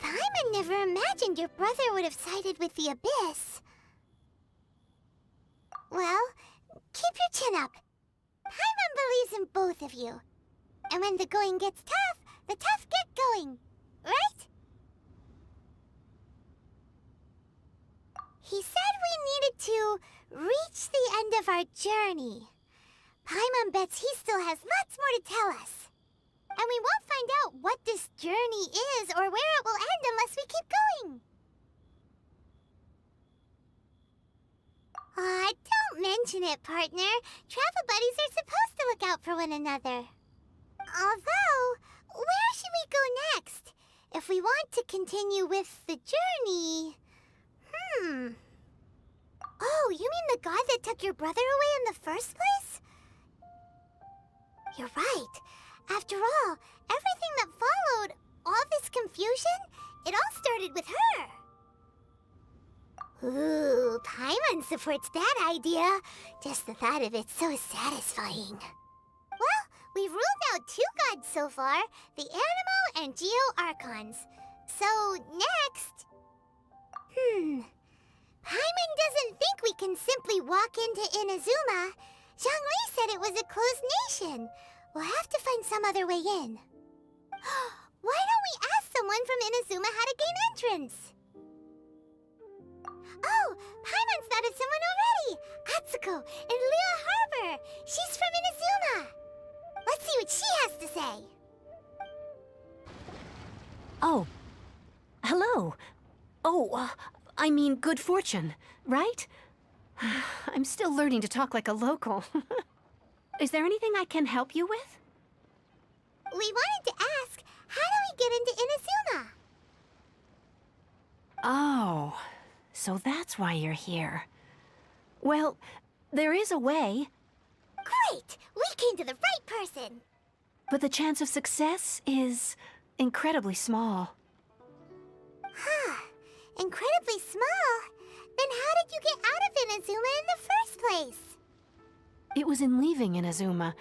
Paimon never imagined your brother would have sided with the Abyss. Well, keep your chin up. Paimon believes in both of you. And when the going gets tough, the tough get going. Right? He said we needed to reach the end of our journey. Paimon bets he still has lots more to tell us. And we won't find out what this journey is or where it will end unless we keep going. Aw, don't mention it, partner. Travel buddies are supposed to look out for one another. Although, where should we go next? If we want to continue with the journey... Oh, you mean the god that took your brother away in the first place? You're right. After all, everything that followed, all this confusion, it all started with her. Ooh, Paimon supports that idea. Just the thought of it's so satisfying. Well, we've ruled out 2 gods so far, the Animo and Geo Archons. So, next... Paimon doesn't think we can simply walk into Inazuma. Zhongli said it was a closed nation. We'll have to find some other way in. Why don't we ask someone from Inazuma how to gain entrance? Oh, Paimon's thought of someone already! Atsuko in Liyue Harbor! She's from Inazuma! Let's see what she has to say. Oh. Hello. Oh, I mean good fortune, right? I'm still learning to talk like a local. Is there anything I can help you with? We wanted to ask, how do we get into Inazuma? Oh, so that's why you're here. Well, there is a way. Great! We came to the right person! But the chance of success is incredibly small. Huh. Incredibly small? Then how did you get out of Inazuma in the first place? It was in leaving Inazuma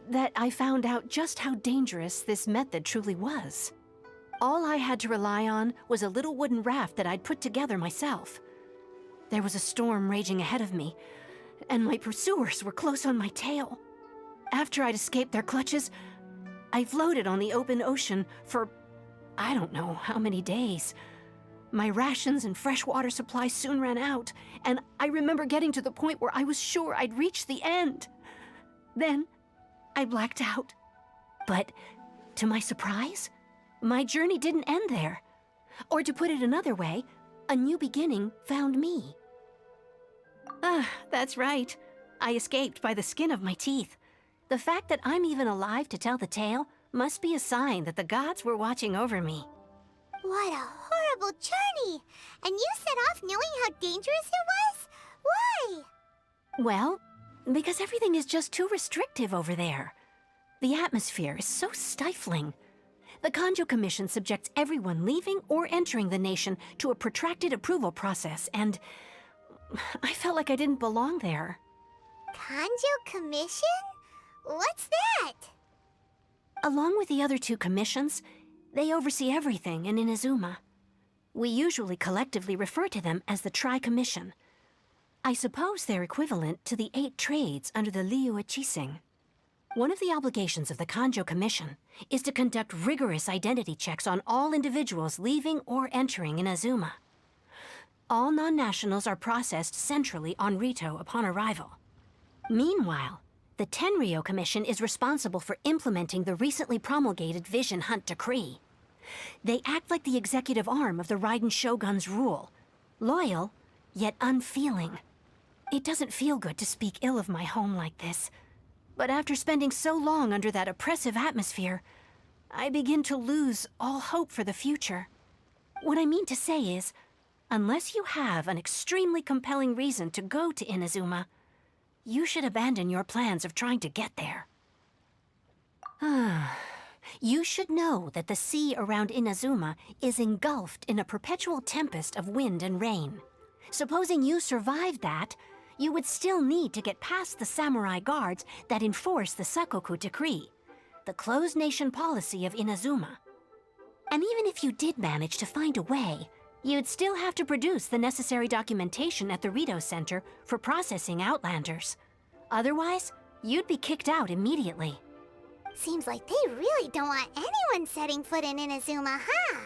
that I found out just how dangerous this method truly was. All I had to rely on was a little wooden raft that I'd put together myself. There was a storm raging ahead of me, and my pursuers were close on my tail. After I'd escaped their clutches, I floated on the open ocean for I don't know how many days. My rations and fresh water supply soon ran out, and I remember getting to the point where I was sure I'd reached the end. Then, I blacked out. But, to my surprise, my journey didn't end there. Or to put it another way, a new beginning found me. That's right. I escaped by the skin of my teeth. The fact that I'm even alive to tell the tale must be a sign that the gods were watching over me. What a horrible journey! And you set off knowing how dangerous it was? Why? Well, because everything is just too restrictive over there. The atmosphere is so stifling. The Kanjo Commission subjects everyone leaving or entering the nation to a protracted approval process, and I felt like I didn't belong there. Kanjo Commission? What's that? Along with the other 2 commissions, they oversee everything in Inazuma. We usually collectively refer to them as the Tri-Commission. I suppose they're equivalent to the 8 trades under the Liyue Chising. One of the obligations of the Kanjo Commission is to conduct rigorous identity checks on all individuals leaving or entering Inazuma. All non-nationals are processed centrally on Rito upon arrival. Meanwhile, the Tenryo Commission is responsible for implementing the recently promulgated Vision Hunt Decree. They act like the executive arm of the Raiden Shogun's rule. Loyal, yet unfeeling. It doesn't feel good to speak ill of my home like this. But after spending so long under that oppressive atmosphere, I begin to lose all hope for the future. What I mean to say is, unless you have an extremely compelling reason to go to Inazuma, you should abandon your plans of trying to get there. You should know that the sea around Inazuma is engulfed in a perpetual tempest of wind and rain. Supposing you survived that, you would still need to get past the samurai guards that enforce the Sakoku Decree, the closed nation policy of Inazuma. And even if you did manage to find a way, you'd still have to produce the necessary documentation at the Rito Center for processing Outlanders. Otherwise, you'd be kicked out immediately. Seems like they really don't want anyone setting foot in Inazuma, huh?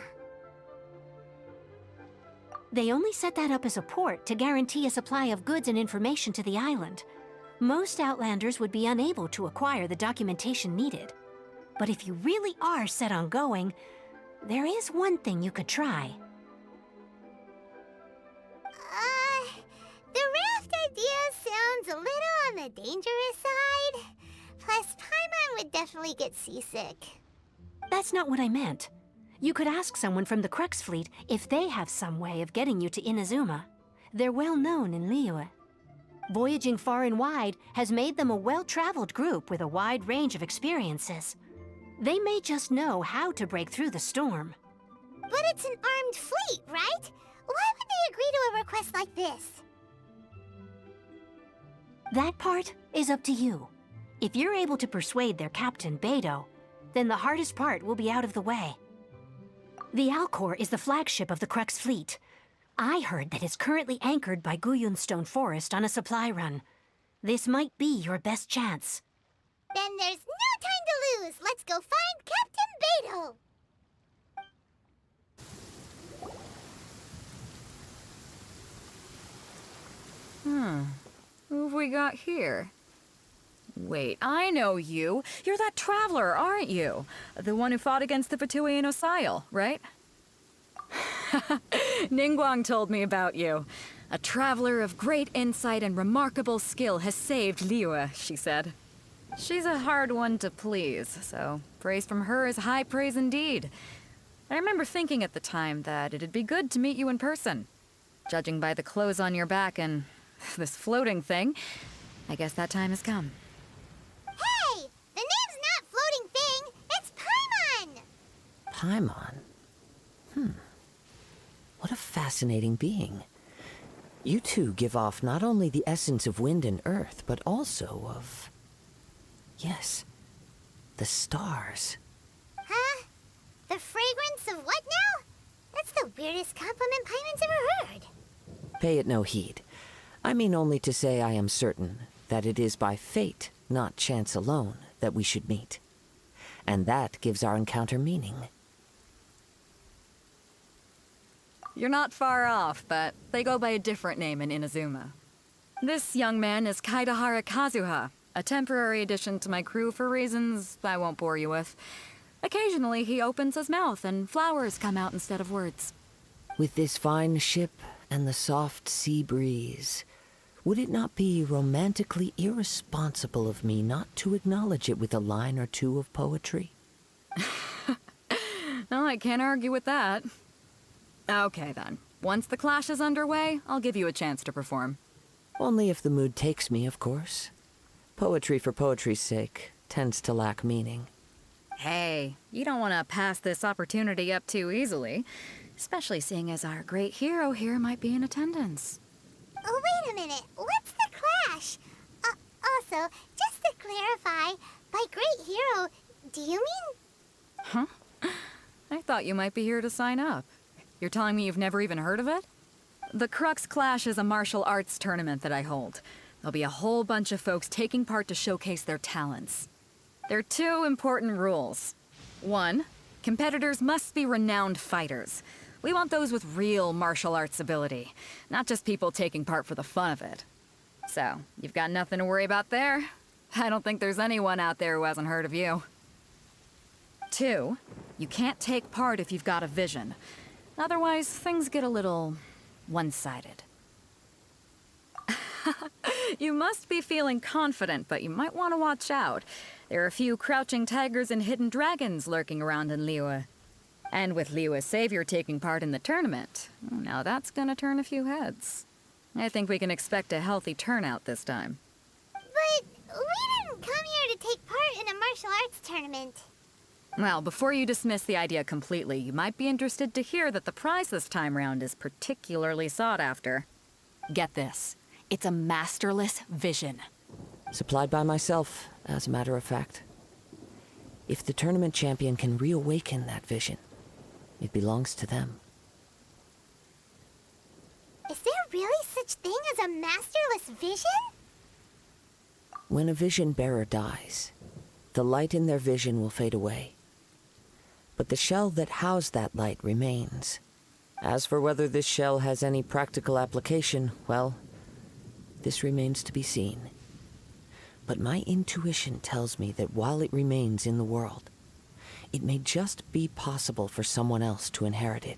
They only set that up as a port to guarantee a supply of goods and information to the island. Most Outlanders would be unable to acquire the documentation needed. But if you really are set on going, there is one thing you could try. The raft idea sounds a little on the dangerous side. Plus, Paimon would definitely get seasick. That's not what I meant. You could ask someone from the Crux fleet if they have some way of getting you to Inazuma. They're well known in Liyue. Voyaging far and wide has made them a well-traveled group with a wide range of experiences. They may just know how to break through the storm. But it's an armed fleet, right? Why would they agree to a request like this? That part is up to you. If you're able to persuade their captain, Beidou, then the hardest part will be out of the way. The Alcor is the flagship of the Crux fleet. I heard that it's currently anchored by Guyunstone Forest on a supply run. This might be your best chance. Then there's no time to lose. Let's go find Captain Beidou. Who have we got here? Wait, I know you. You're that traveler, aren't you? The one who fought against the Fatui and Osail, right? Ningguang told me about you. A traveler of great insight and remarkable skill has saved Liyue, she said. She's a hard one to please, so praise from her is high praise indeed. I remember thinking at the time that it'd be good to meet you in person. Judging by the clothes on your back and this floating thing, I guess that time has come. Hey! The name's not Floating Thing, it's Paimon! Paimon? What a fascinating being. You two give off not only the essence of wind and earth, but also of... yes, the stars. Huh? The fragrance of what now? That's the weirdest compliment Paimon's ever heard. Pay it no heed. I mean only to say I am certain that it is by fate, not chance alone, that we should meet. And that gives our encounter meaning. You're not far off, but they go by a different name in Inazuma. This young man is Kaidahara Kazuha, a temporary addition to my crew for reasons I won't bore you with. Occasionally he opens his mouth and flowers come out instead of words. With this fine ship and the soft sea breeze, would it not be romantically irresponsible of me not to acknowledge it with a line or two of poetry? Well, I can't argue with that. Okay then. Once the clash is underway, I'll give you a chance to perform. Only if the mood takes me, of course. Poetry for poetry's sake tends to lack meaning. Hey, you don't want to pass this opportunity up too easily, especially seeing as our great hero here might be in attendance. Oh, wait a minute. What's the clash? Also, just to clarify, by great hero, do you mean... Huh? I thought you might be here to sign up. You're telling me you've never even heard of it? The Crux Clash is a martial arts tournament that I hold. There'll be a whole bunch of folks taking part to showcase their talents. There are two important rules. One, competitors must be renowned fighters. We want those with real martial arts ability, not just people taking part for the fun of it. So, you've got nothing to worry about there. I don't think there's anyone out there who hasn't heard of you. Two, you can't take part if you've got a vision. Otherwise, things get a little one-sided. You must be feeling confident, but you might want to watch out. There are a few crouching tigers and hidden dragons lurking around in Liyue. And with Liyue's savior taking part in the tournament, now that's gonna turn a few heads. I think we can expect a healthy turnout this time. But we didn't come here to take part in a martial arts tournament. Well, before you dismiss the idea completely, you might be interested to hear that the prize this time round is particularly sought after. Get this. It's a masterless vision. Supplied by myself, as a matter of fact. If the tournament champion can reawaken that vision, It belongs to them. Is there really such thing as a masterless vision? When a vision bearer dies, the light in their vision will fade away. But the shell that housed that light remains. As for whether this shell has any practical application, well, this remains to be seen. But my intuition tells me that while it remains in the world, it may just be possible for someone else to inherit it.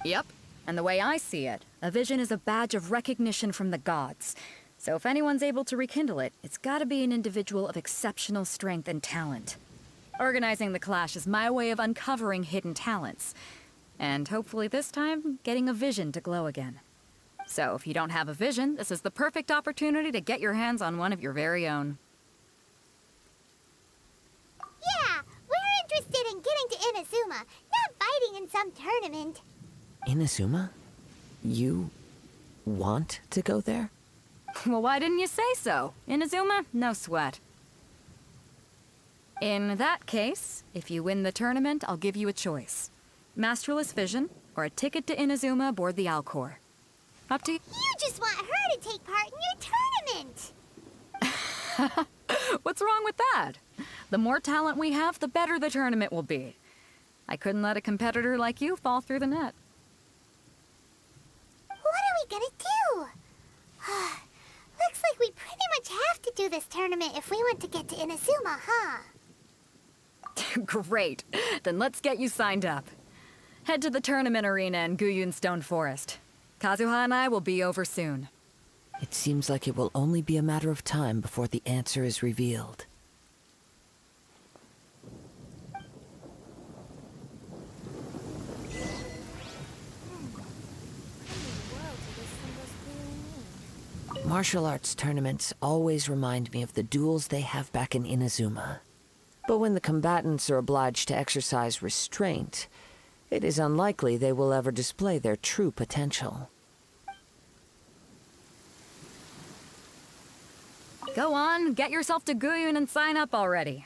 Yep. And the way I see it, a vision is a badge of recognition from the gods. So if anyone's able to rekindle it, it's gotta be an individual of exceptional strength and talent. Organizing the clash is my way of uncovering hidden talents. And hopefully this time, getting a vision to glow again. So if you don't have a vision, this is the perfect opportunity to get your hands on one of your very own. Yeah, we're interested in getting to Inazuma, not fighting in some tournament. Inazuma? You want to go there? Well, why didn't you say so? Inazuma? No sweat. In that case, if you win the tournament, I'll give you a choice. Masterless Vision, or a ticket to Inazuma aboard the Alcor. Up to you. You just want her to take part in your tournament! What's wrong with that? The more talent we have, the better the tournament will be. I couldn't let a competitor like you fall through the net. What are we gonna do? Looks like we pretty much have to do this tournament if we want to get to Inazuma, huh? Great. Then let's get you signed up. Head to the tournament arena in Guyun Stone Forest. Kazuha and I will be over soon. It seems like it will only be a matter of time before the answer is revealed. Martial arts tournaments always remind me of the duels they have back in Inazuma. But when the combatants are obliged to exercise restraint, it is unlikely they will ever display their true potential. Go on, get yourself to Guyun and sign up already.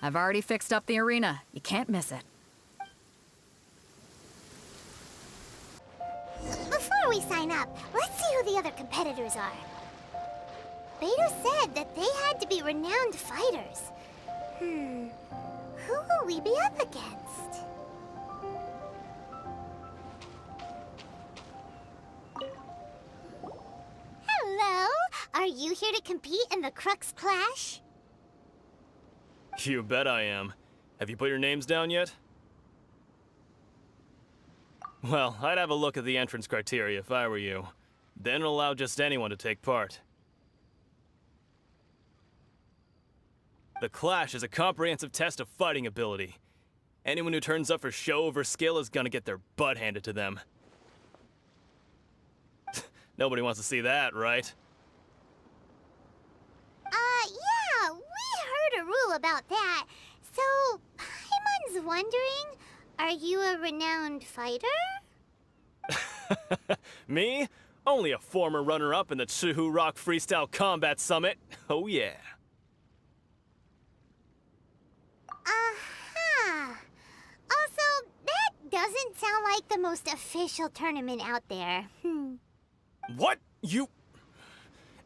I've already fixed up the arena. You can't miss it. Before we sign up, let's see who the other competitors are. Beidou said that they had to be renowned fighters. Who will we be up against? Hello? Are you here to compete in the Crux Clash? You bet I am. Have you put your names down yet? Well, I'd have a look at the entrance criteria if I were you. Then allow just anyone to take part. The Clash is a comprehensive test of fighting ability. Anyone who turns up for show over skill is gonna get their butt handed to them. Nobody wants to see that, right? Yeah, we heard a rule about that. So, Paimon's wondering, are you a renowned fighter? Me? Only a former runner-up in the Chihu Rock Freestyle Combat Summit. Oh yeah. Also, that doesn't sound like the most official tournament out there. What? You...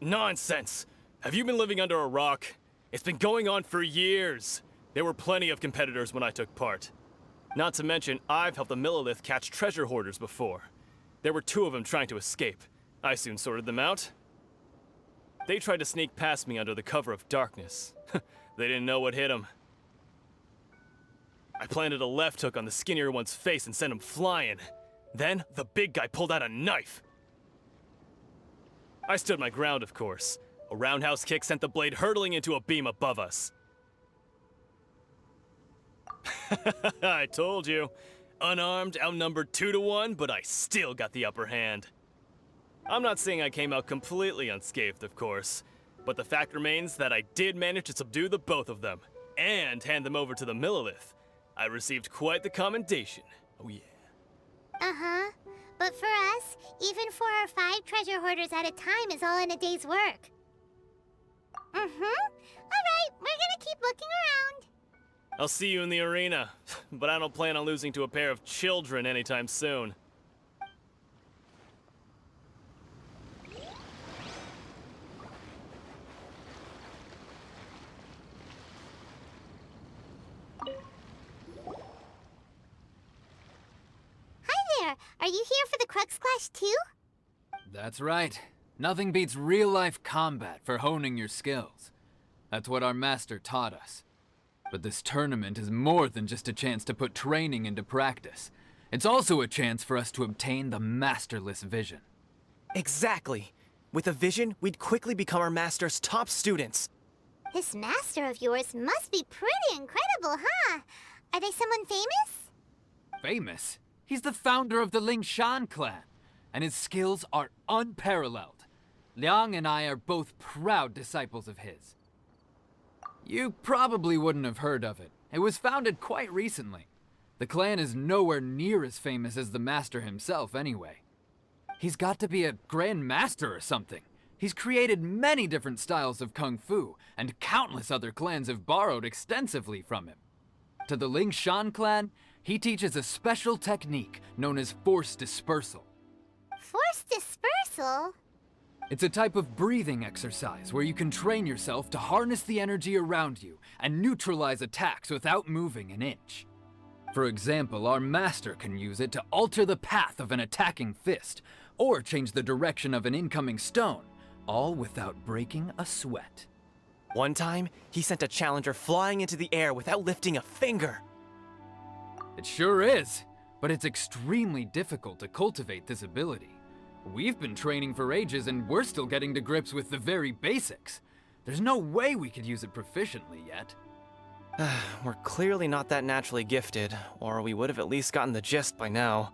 Nonsense. Have you been living under a rock? It's been going on for years. There were plenty of competitors when I took part. Not to mention, I've helped the Millilith catch treasure hoarders before. There were 2 of them trying to escape. I soon sorted them out. They tried to sneak past me under the cover of darkness. They didn't know what hit them. I planted a left hook on the skinnier one's face and sent him flying. Then, the big guy pulled out a knife. I stood my ground, of course. A roundhouse kick sent the blade hurtling into a beam above us. I told you. Unarmed, outnumbered 2 to 1, but I still got the upper hand. I'm not saying I came out completely unscathed, of course, but the fact remains that I did manage to subdue the both of them, and hand them over to the Millilith. I received quite the commendation. Oh yeah. Uh-huh. But for us, even 4 or 5 treasure hoarders at a time is all in a day's work. Alright, we're gonna keep looking around. I'll see you in the arena, but I don't plan on losing to a pair of children anytime soon. Hi there! Are you here for the Crux Clash too? That's right. Nothing beats real-life combat for honing your skills. That's what our master taught us. But this tournament is more than just a chance to put training into practice. It's also a chance for us to obtain the masterless vision. Exactly. With a vision, we'd quickly become our master's top students. This master of yours must be pretty incredible, huh? Are they someone famous? Famous? He's the founder of the Lingshan clan, and his skills are unparalleled. Liang and I are both proud disciples of his. You probably wouldn't have heard of it. It was founded quite recently. The clan is nowhere near as famous as the master himself anyway. He's got to be a grand master or something. He's created many different styles of kung fu, and countless other clans have borrowed extensively from him. To the Lingshan clan, he teaches a special technique known as force dispersal. Force dispersal? It's a type of breathing exercise where you can train yourself to harness the energy around you and neutralize attacks without moving an inch. For example, our master can use it to alter the path of an attacking fist, or change the direction of an incoming stone, all without breaking a sweat. One time, he sent a challenger flying into the air without lifting a finger. It sure is, but it's extremely difficult to cultivate this ability. We've been training for ages and we're still getting to grips with the very basics. There's no way we could use it proficiently yet. We're clearly not that naturally gifted, or we would have at least gotten the gist by now.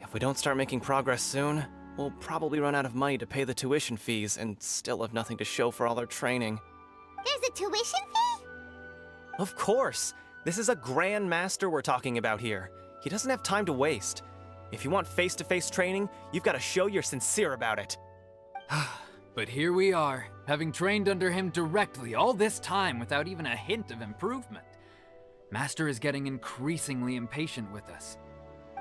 If we don't start making progress soon, we'll probably run out of money to pay the tuition fees and still have nothing to show for all our training. There's a tuition fee? Of course! This is a Grand Master we're talking about here. He doesn't have time to waste. If you want face-to-face training, you've got to show you're sincere about it. But here we are, having trained under him directly all this time without even a hint of improvement. Master is getting increasingly impatient with us.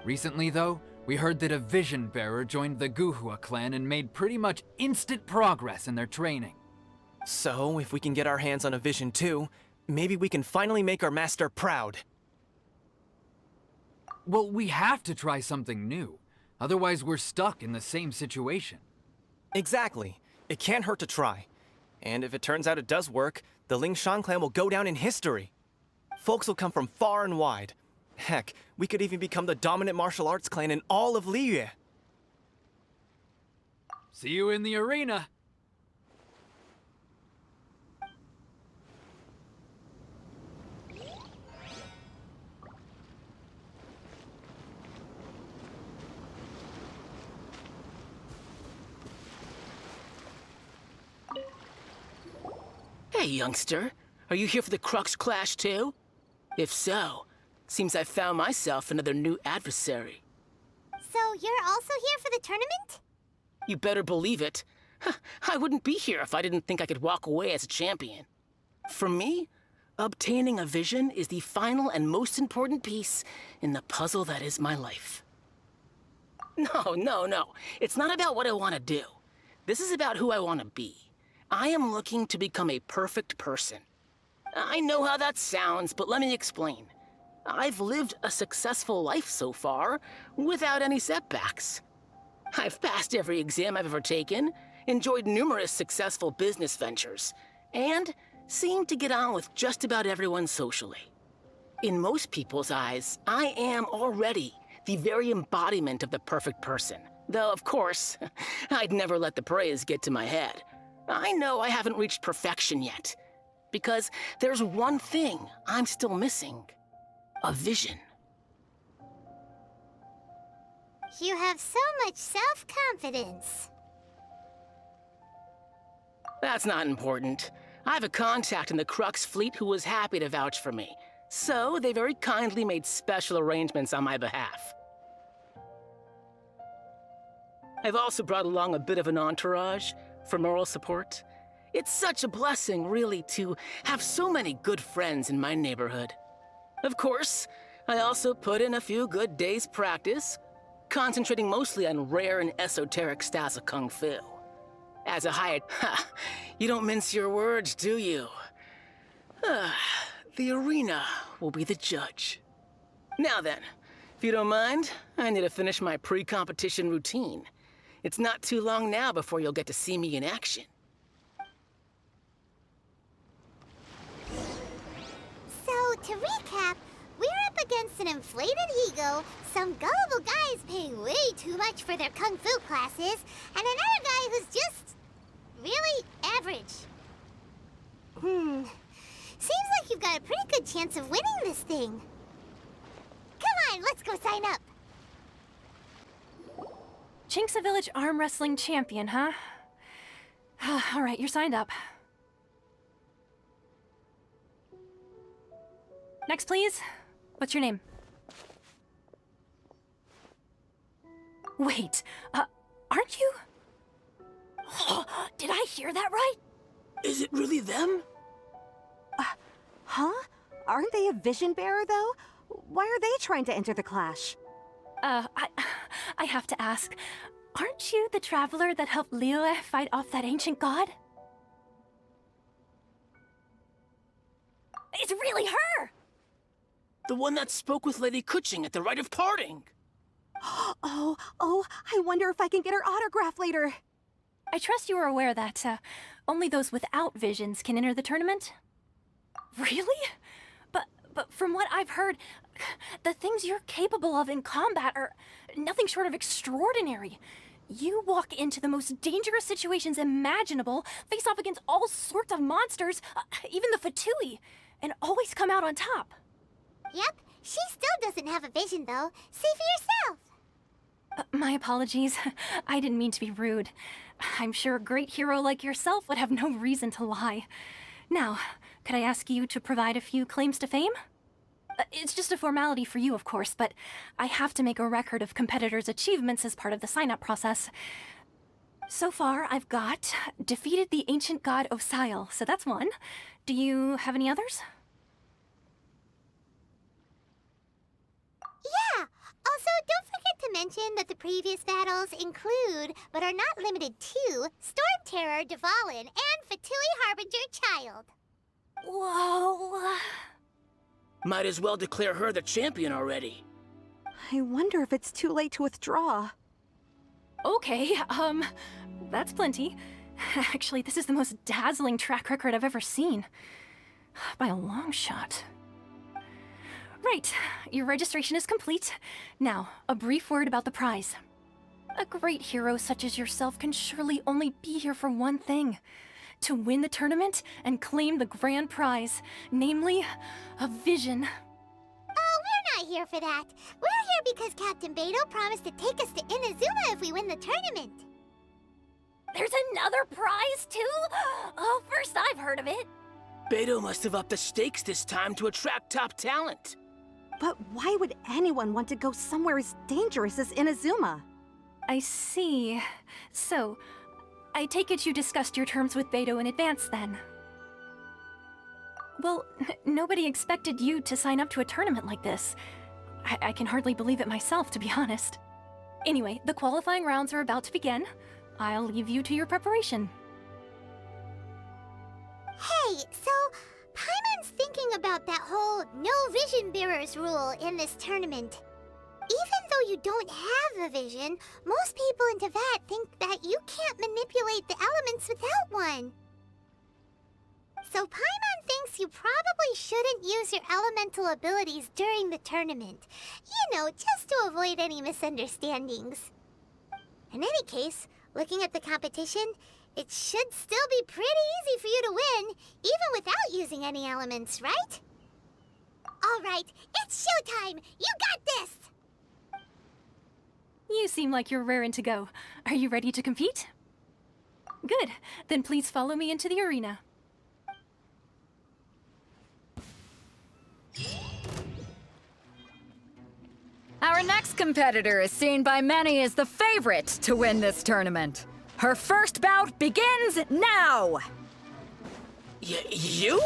Recently, though, we heard that a vision bearer joined the Guhua clan and made pretty much instant progress in their training. So, if we can get our hands on a vision too, maybe we can finally make our master proud. Well, we have to try something new. Otherwise, we're stuck in the same situation. Exactly. It can't hurt to try. And if it turns out it does work, the Lingshan clan will go down in history. Folks will come from far and wide. Heck, we could even become the dominant martial arts clan in all of Liyue. See you in the arena! Hey, youngster. Are you here for the Crux Clash too? If so, seems I found myself another new adversary. So you're also here for the tournament? You better believe it. I wouldn't be here if I didn't think I could walk away as a champion. For me, obtaining a vision is the final and most important piece in the puzzle that is my life. No. It's not about what I want to do. This is about who I want to be. I am looking to become a perfect person. I know how that sounds, but let me explain. I've lived a successful life so far, without any setbacks. I've passed every exam I've ever taken, enjoyed numerous successful business ventures, and seemed to get on with just about everyone socially. In most people's eyes, I am already the very embodiment of the perfect person. Though, of course, I'd never let the praise get to my head. I know I haven't reached perfection yet, because there's one thing I'm still missing. A vision. You have so much self-confidence. That's not important. I have a contact in the Crux fleet who was happy to vouch for me, so they very kindly made special arrangements on my behalf. I've also brought along a bit of an entourage for moral support. It's such a blessing, really, to have so many good friends in my neighborhood. Of course, I also put in a few good days' practice, concentrating mostly on rare and esoteric styles of Kung Fu. As a hired, you don't mince your words, do you? The arena will be the judge. Now then, if you don't mind, I need to finish my pre-competition routine. It's not too long now before you'll get to see me in action. So, to recap, we're up against an inflated ego, some gullible guys paying way too much for their kung fu classes, and another guy who's just really average. Seems like you've got a pretty good chance of winning this thing. Come on, let's go sign up. Chinksa Village Arm Wrestling Champion, huh? All right, you're signed up. Next, please. What's your name? Wait, aren't you? Did I hear that right? Is it really them? Huh? Aren't they a vision bearer, though? Why are they trying to enter the clash? I have to ask, aren't you the traveler that helped Liyue fight off that ancient god? It's really her! The one that spoke with Lady Kuching at the rite of parting. Oh, I wonder if I can get her autograph later. I trust you are aware that, only those without visions can enter the tournament? Really? But from what I've heard, the things you're capable of in combat are nothing short of extraordinary. You walk into the most dangerous situations imaginable, face off against all sorts of monsters, even the Fatui, and always come out on top. Yep, she still doesn't have a vision, though. See for yourself. My apologies. I didn't mean to be rude. I'm sure a great hero like yourself would have no reason to lie. Now, could I ask you to provide a few claims to fame? It's just a formality for you, of course, but I have to make a record of competitors' achievements as part of the sign-up process. So far, I've got defeated the ancient god Osail, so that's one. Do you have any others? Yeah! Also, don't forget to mention that the previous battles include, but are not limited to, Storm Terror, Dvalin, and Fatui Harbinger Child. Whoa... Might as well declare her the champion already. I wonder if it's too late to withdraw. Okay, that's plenty. Actually, this is the most dazzling track record I've ever seen. By a long shot. Right, your registration is complete. Now, a brief word about the prize. A great hero such as yourself can surely only be here for one thing. To win the tournament and claim the grand prize, namely, a vision. Oh, we're not here for that. We're here because Captain Beidou promised to take us to Inazuma if we win the tournament. There's another prize, too? Oh, first I've heard of it. Beidou must have upped the stakes this time to attract top talent. But why would anyone want to go somewhere as dangerous as Inazuma? I see. So, I take it you discussed your terms with Beidou in advance, then? Well, nobody expected you to sign up to a tournament like this. I can hardly believe it myself, to be honest. Anyway, the qualifying rounds are about to begin. I'll leave you to your preparation. Hey, so Paimon's thinking about that whole no vision bearers rule in this tournament. Even though you don't have a vision, most people in Teyvat think that you can't manipulate the elements without one. So Paimon thinks you probably shouldn't use your elemental abilities during the tournament. You know, just to avoid any misunderstandings. In any case, looking at the competition, it should still be pretty easy for you to win, even without using any elements, right? All right, it's showtime! You got this! You seem like you're raring to go. Are you ready to compete? Good. Then please follow me into the arena. Our next competitor is seen by many as the favorite to win this tournament. Her first bout begins now! You?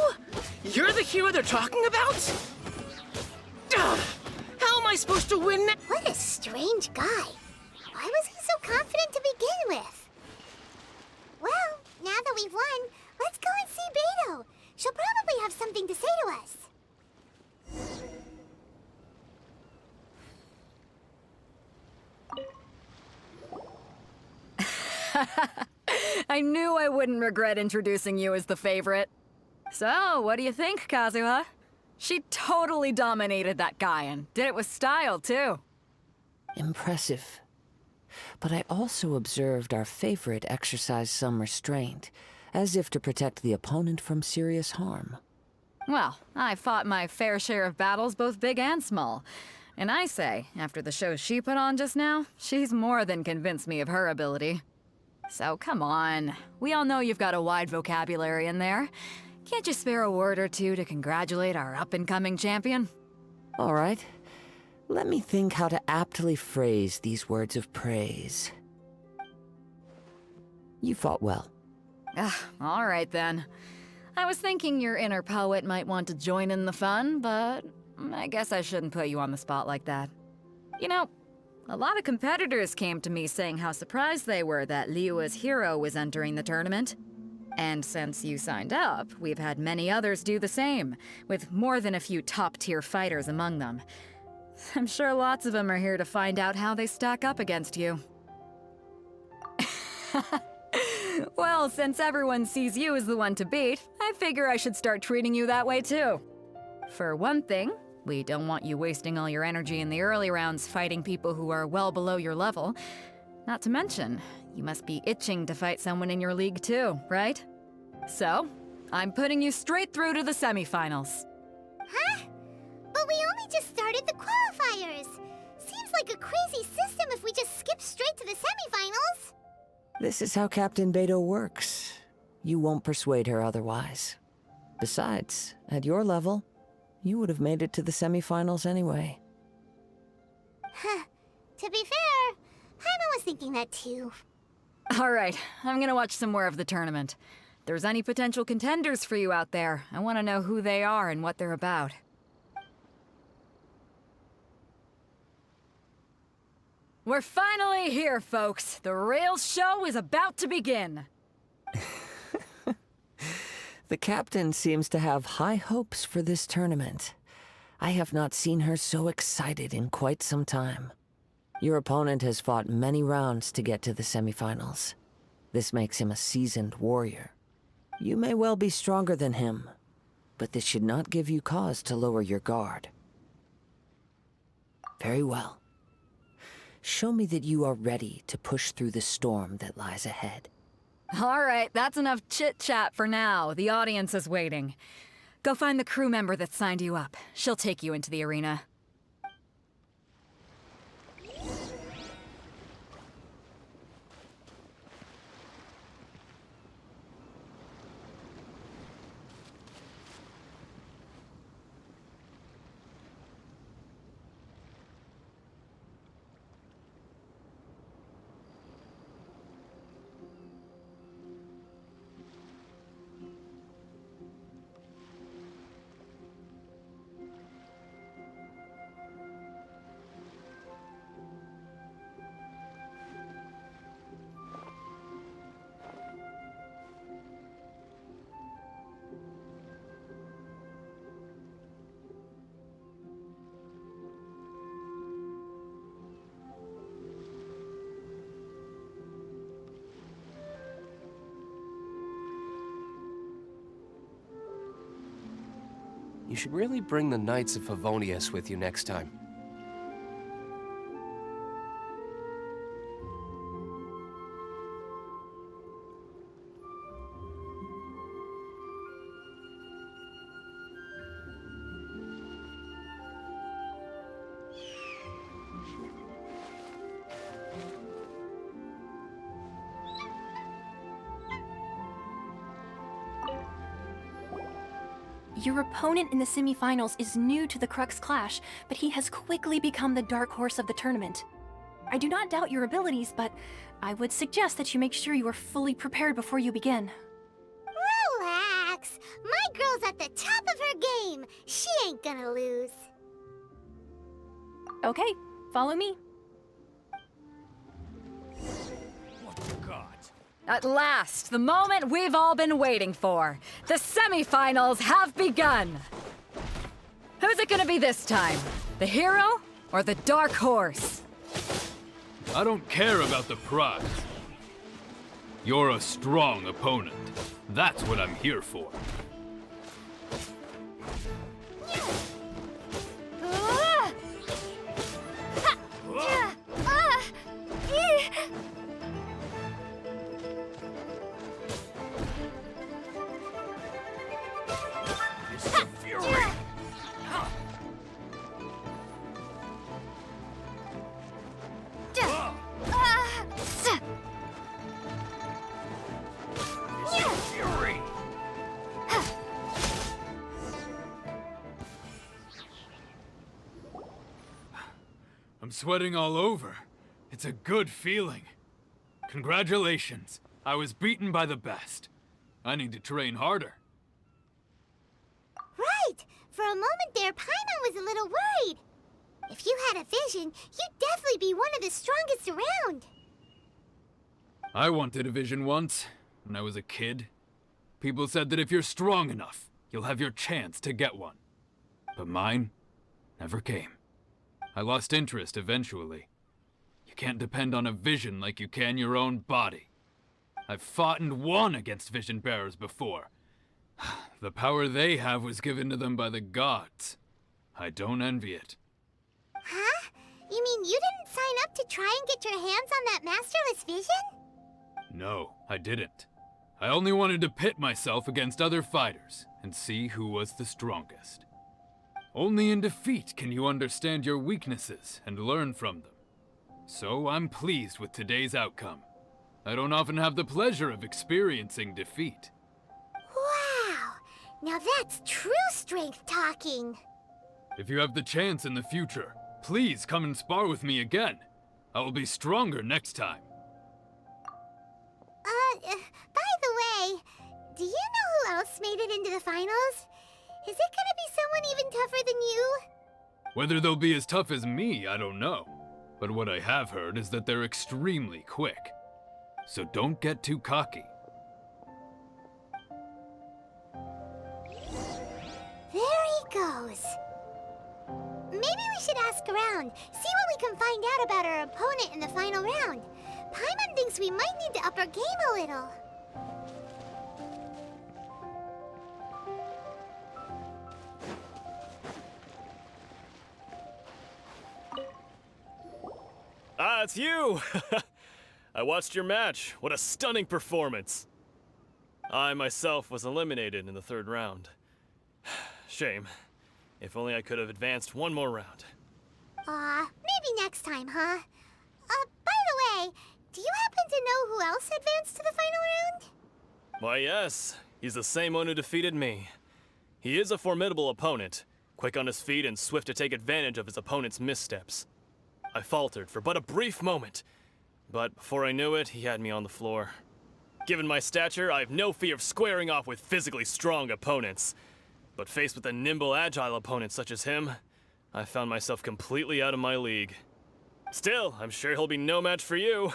You're the hero they're talking about? Ugh! How am I supposed to win now? What a strange guy. Why was he so confident to begin with? Well, now that we've won, let's go and see Beto. She'll probably have something to say to us. I knew I wouldn't regret introducing you as the favorite. So, what do you think, Kazuha? She totally dominated that guy and did it with style, too. Impressive. But I also observed our favorite exercise some restraint, as if to protect the opponent from serious harm. Well, I fought my fair share of battles, both big and small. And I say, after the show she put on just now, she's more than convinced me of her ability. So come on, we all know you've got a wide vocabulary in there. Can't you spare a word or two to congratulate our up-and-coming champion? All right. Let me think how to aptly phrase these words of praise. You fought well. All right then. I was thinking your inner poet might want to join in the fun, but I guess I shouldn't put you on the spot like that. You know, a lot of competitors came to me saying how surprised they were that Liyue's hero was entering the tournament. And since you signed up, we've had many others do the same, with more than a few top-tier fighters among them. I'm sure lots of them are here to find out how they stack up against you. Well, since everyone sees you as the one to beat, I figure I should start treating you that way too. For one thing, we don't want you wasting all your energy in the early rounds fighting people who are well below your level. Not to mention, you must be itching to fight someone in your league too, right? So, I'm putting you straight through to the semifinals. Huh? But we only just started the qualifiers. Seems like a crazy system if we just skip straight to the semifinals. This is how Captain Beto works. You won't persuade her otherwise. Besides, at your level, you would have made it to the semifinals anyway. Huh. To be fair, Paimon was thinking that too. Alright, I'm gonna watch some more of the tournament. If there's any potential contenders for you out there, I want to know who they are and what they're about. We're finally here, folks. The real show is about to begin. The captain seems to have high hopes for this tournament. I have not seen her so excited in quite some time. Your opponent has fought many rounds to get to the semifinals. This makes him a seasoned warrior. You may well be stronger than him, but this should not give you cause to lower your guard. Very well. Show me that you are ready to push through the storm that lies ahead. Alright, that's enough chit-chat for now. The audience is waiting. Go find the crew member that signed you up. She'll take you into the arena. You should really bring the Knights of Favonius with you next time. Your opponent in the semifinals is new to the Crux Clash, but he has quickly become the dark horse of the tournament. I do not doubt your abilities, but I would suggest that you make sure you are fully prepared before you begin. Relax. My girl's at the top of her game. She ain't gonna lose. Okay, follow me. What the god? At last, the moment we've all been waiting for. The semifinals have begun. Who's it gonna be this time? The hero or the dark horse? I don't care about the prize. You're a strong opponent. That's what I'm here for. I'm sweating all over. It's a good feeling. Congratulations. I was beaten by the best. I need to train harder. Right! For a moment there, Paimon was a little worried. If you had a vision, you'd definitely be one of the strongest around. I wanted a vision once, when I was a kid. People said that if you're strong enough, you'll have your chance to get one. But mine never came. I lost interest eventually. You can't depend on a vision like you can your own body. I've fought and won against vision bearers before. The power they have was given to them by the gods. I don't envy it. Huh? You mean you didn't sign up to try and get your hands on that masterless vision? No, I didn't. I only wanted to pit myself against other fighters and see who was the strongest. Only in defeat can you understand your weaknesses and learn from them. So I'm pleased with today's outcome. I don't often have the pleasure of experiencing defeat. Wow! Now that's true strength talking. If you have the chance in the future, please come and spar with me again. I will be stronger next time. By the way, do you know who else made it into the finals? Is it gonna be someone even tougher than you? Whether they'll be as tough as me, I don't know. But what I have heard is that they're extremely quick. So don't get too cocky. There he goes. Maybe we should ask around, see what we can find out about our opponent in the final round. Paimon thinks we might need to up our game a little. Ah, it's you! I watched your match. What a stunning performance. I myself was eliminated in the third round. Shame. If only I could have advanced one more round. Maybe next time, huh? By the way, do you happen to know who else advanced to the final round? Why, yes. He's the same one who defeated me. He is a formidable opponent, quick on his feet and swift to take advantage of his opponent's missteps. I faltered for but a brief moment, but before I knew it, he had me on the floor. Given my stature, I have no fear of squaring off with physically strong opponents. But faced with a nimble, agile opponent such as him, I found myself completely out of my league. Still, I'm sure he'll be no match for you.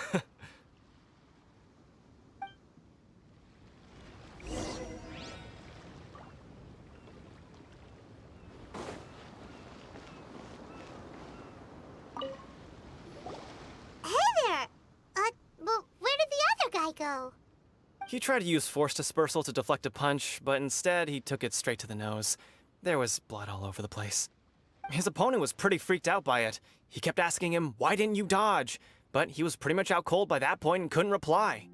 Well, where did the other guy go? He tried to use force dispersal to deflect a punch, but instead he took it straight to the nose. There was blood all over the place. His opponent was pretty freaked out by it. He kept asking him, "Why didn't you dodge?" But he was pretty much out cold by that point and couldn't reply.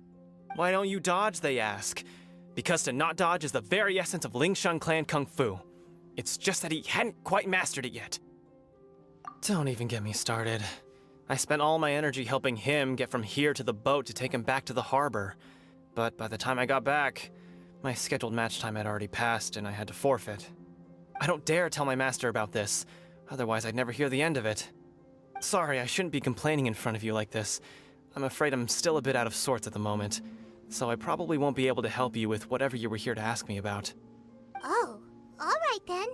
"Why don't you dodge?" they ask. Because to not dodge is the very essence of Lingshan clan kung fu. It's just that he hadn't quite mastered it yet. Don't even get me started. I spent all my energy helping him get from here to the boat to take him back to the harbor. But by the time I got back, my scheduled match time had already passed and I had to forfeit. I don't dare tell my master about this, otherwise I'd never hear the end of it. Sorry, I shouldn't be complaining in front of you like this. I'm afraid I'm still a bit out of sorts at the moment, so I probably won't be able to help you with whatever you were here to ask me about. Oh, alright then.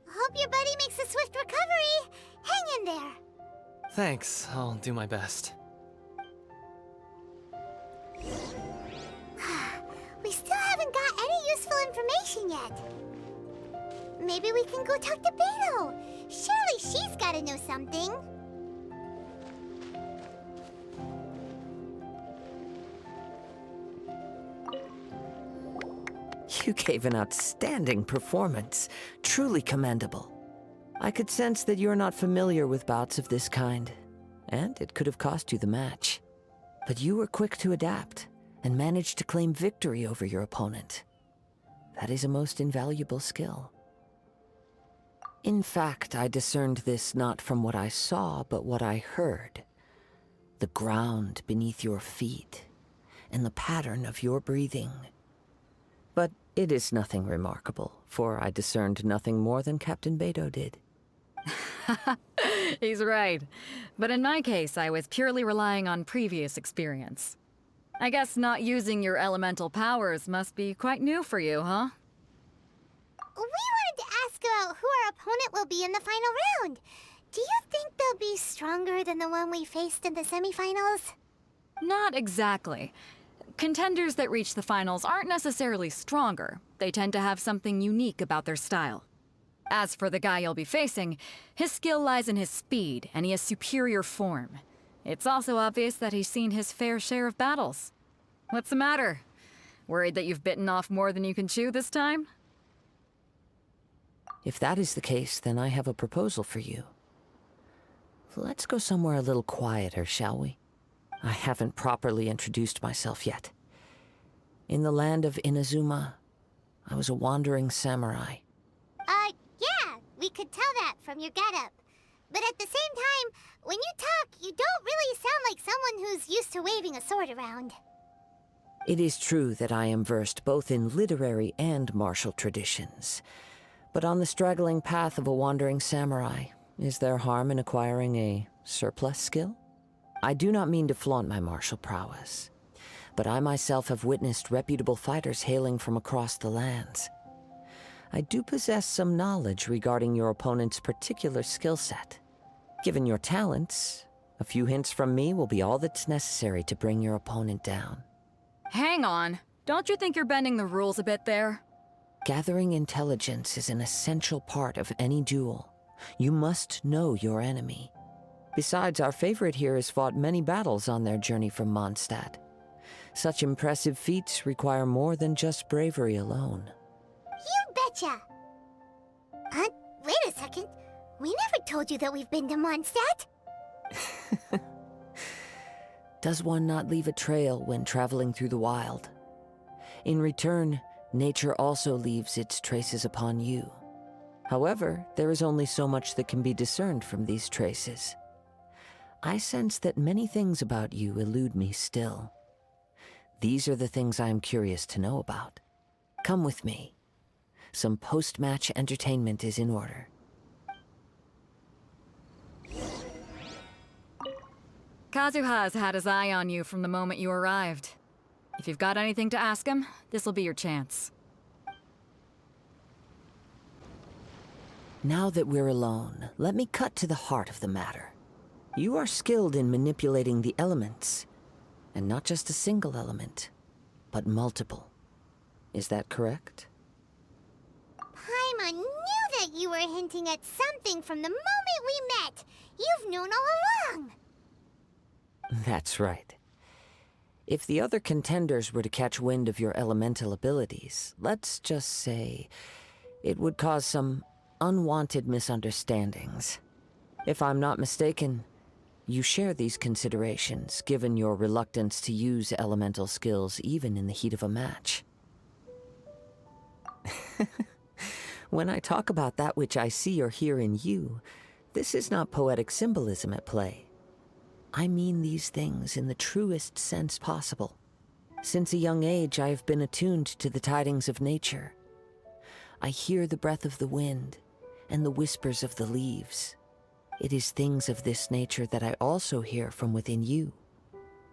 Hope your buddy makes a swift recovery. Hang in there. Thanks, I'll do my best. We still haven't got any useful information yet. Maybe we can go talk to Beto. Surely she's gotta know something. You gave an outstanding performance. Truly commendable. I could sense that you're not familiar with bouts of this kind, and it could have cost you the match. But you were quick to adapt, and managed to claim victory over your opponent. That is a most invaluable skill. In fact, I discerned this not from what I saw, but what I heard. The ground beneath your feet, and the pattern of your breathing. But it is nothing remarkable, for I discerned nothing more than Captain Beto did. He's right. But in my case, I was purely relying on previous experience. I guess not using your elemental powers must be quite new for you, huh? We wanted to ask about who our opponent will be in the final round. Do you think they'll be stronger than the one we faced in the semifinals? Not exactly. Contenders that reach the finals aren't necessarily stronger. They tend to have something unique about their style. As for the guy you'll be facing, his skill lies in his speed, and he has superior form. It's also obvious that he's seen his fair share of battles. What's the matter? Worried that you've bitten off more than you can chew this time? If that is the case, then I have a proposal for you. Let's go somewhere a little quieter, shall we? I haven't properly introduced myself yet. In the land of Inazuma, I was a wandering samurai. Yeah, we could tell that from your getup. But at the same time, when you talk, you don't really sound like someone who's used to waving a sword around. It is true that I am versed both in literary and martial traditions. But on the straggling path of a wandering samurai, is there harm in acquiring a surplus skill? I do not mean to flaunt my martial prowess, but I myself have witnessed reputable fighters hailing from across the lands. I do possess some knowledge regarding your opponent's particular skill set. Given your talents, a few hints from me will be all that's necessary to bring your opponent down. Hang on. Don't you think you're bending the rules a bit there? Gathering intelligence is an essential part of any duel. You must know your enemy. Besides, our favorite here has fought many battles on their journey from Mondstadt. Such impressive feats require more than just bravery alone. You betcha! Wait a second. We never told you that we've been to Mondstadt. Does one not leave a trail when traveling through the wild? In return, nature also leaves its traces upon you. However, there is only so much that can be discerned from these traces. I sense that many things about you elude me still. These are the things I am curious to know about. Come with me. Some post-match entertainment is in order. Kazuha has had his eye on you from the moment you arrived. If you've got anything to ask him, this'll be your chance. Now that we're alone, let me cut to the heart of the matter. You are skilled in manipulating the elements, and not just a single element, but multiple. Is that correct? Paimon knew that you were hinting at something from the moment we met. You've known all along. That's right. If the other contenders were to catch wind of your elemental abilities, let's just say it would cause some unwanted misunderstandings. If I'm not mistaken, you share these considerations, given your reluctance to use elemental skills even in the heat of a match. When I talk about that which I see or hear in you, this is not poetic symbolism at play. I mean these things in the truest sense possible. Since a young age, I have been attuned to the tidings of nature. I hear the breath of the wind and the whispers of the leaves. It is things of this nature that I also hear from within you.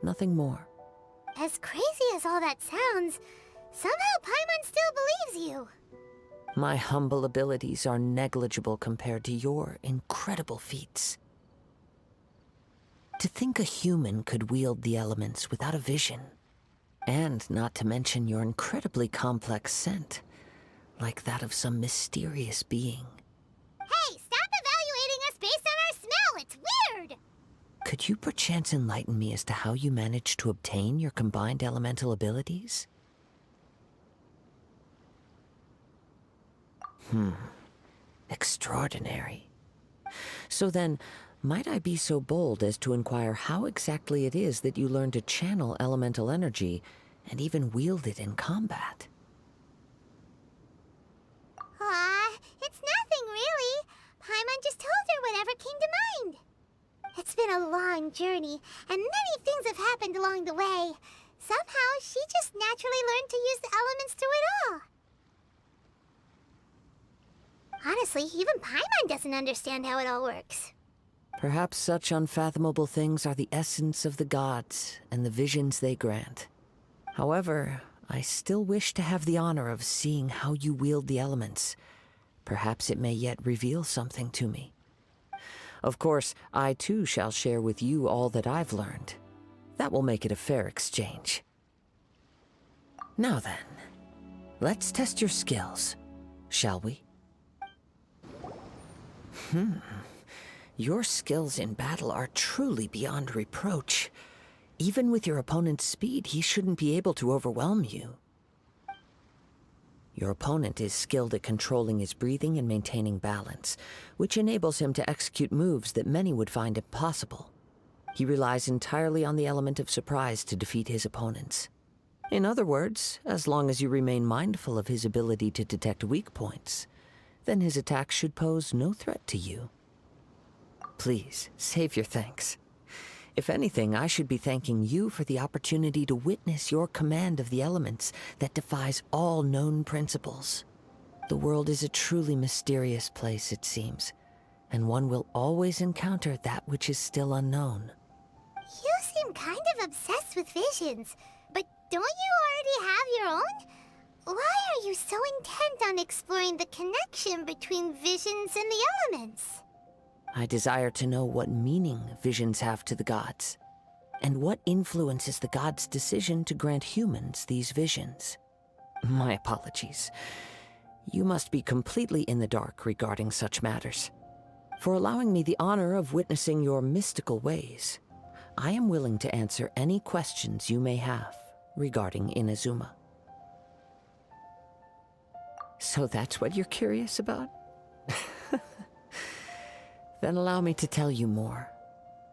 Nothing more. As crazy as all that sounds, somehow Paimon still believes you. My humble abilities are negligible compared to your incredible feats. To think a human could wield the elements without a vision. And not to mention your incredibly complex scent, like that of some mysterious being. Hey, stop evaluating us based on our smell! It's weird! Could you perchance enlighten me as to how you managed to obtain your combined elemental abilities? Extraordinary. So then, might I be so bold as to inquire how exactly it is that you learned to channel elemental energy and even wield it in combat? It's nothing really. Paimon just told her whatever came to mind. It's been a long journey, and many things have happened along the way. Somehow, she just naturally learned to use the elements through it all. Honestly, even Paimon doesn't understand how it all works. Perhaps such unfathomable things are the essence of the gods and the visions they grant. However, I still wish to have the honor of seeing how you wield the elements. Perhaps it may yet reveal something to me. Of course, I too shall share with you all that I've learned. That will make it a fair exchange. Now then, let's test your skills, shall we? Your skills in battle are truly beyond reproach. Even with your opponent's speed, he shouldn't be able to overwhelm you. Your opponent is skilled at controlling his breathing and maintaining balance, which enables him to execute moves that many would find impossible. He relies entirely on the element of surprise to defeat his opponents. In other words, as long as you remain mindful of his ability to detect weak points, then his attacks should pose no threat to you. Please, save your thanks. If anything, I should be thanking you for the opportunity to witness your command of the elements that defies all known principles. The world is a truly mysterious place, it seems, and one will always encounter that which is still unknown. You seem kind of obsessed with visions, but don't you already have your own? Why are you so intent on exploring the connection between visions and the elements? I desire to know what meaning visions have to the gods, and what influences the gods' decision to grant humans these visions. My apologies. You must be completely in the dark regarding such matters. For allowing me the honor of witnessing your mystical ways, I am willing to answer any questions you may have regarding Inazuma. So that's what you're curious about? Then allow me to tell you more.